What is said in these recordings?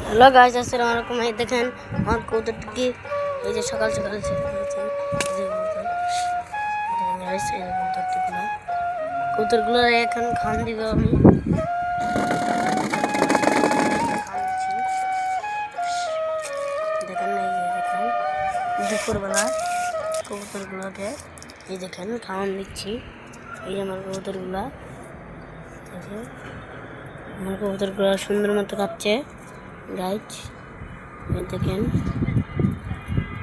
Hello guys, আসসালামু আলাইকুম। এই দেখেন আমার কবুতরটি, এই যে সকাল সকাল কবুতরগুলো এখন খান দিব আমি। দেখেন এই যে দেখেন দুপুরবেলা কবুতরগুলোকে এই দেখেন খাওয়ান দিচ্ছি। এই যে আমার কবুতরগুলা, আমার কবুতরগুলো সুন্দর মতো খাচ্ছে গাইস। দেখেন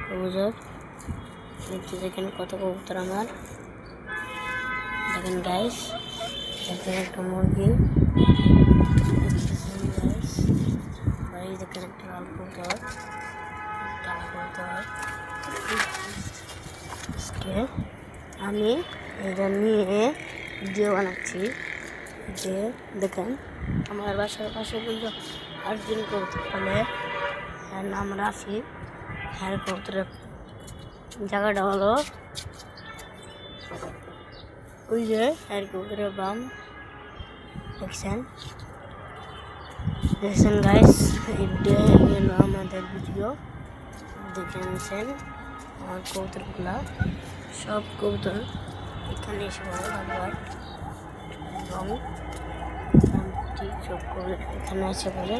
কবুতর, দেখেন কত কবুতর আমার। দেখেন গাইস, দেখেন একটা মুরগি, দেখেন একটা লাল কবুতর, কালো কবুতর। আজকে আমি এটা নিয়ে ভিডিও বানাচ্ছি। যে দেখেন আমার বাসার পাশে কিন্তু আরেকজন কবুতর পালে, এর নাম রাফি। হ্যাঁ, কবুতরের জায়গাটা হলো ওই যে হ্যাঁ কবুতরের বাম। দেখছেন গাইস, এটা হলো আমাদের ভিডিও। দেখে নিয়েছেন আমার কবুতরগুলা, সব কবুতর এখানে এসে পড়ে ভালোবার এবং সব কবুতর এখানে এসে পড়ে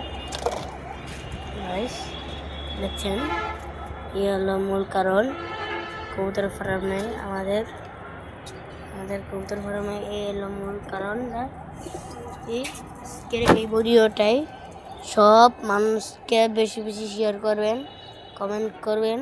গাইস। দেখছেন এই হলো মূল কারণ কবুতর ফার্মে, আমাদের কবুতর ফার্মে এই হলো মূল কারণ। এই ভিডিওটাই সব মানুষকে বেশি বেশি শেয়ার করবেন, কমেন্ট করবেন।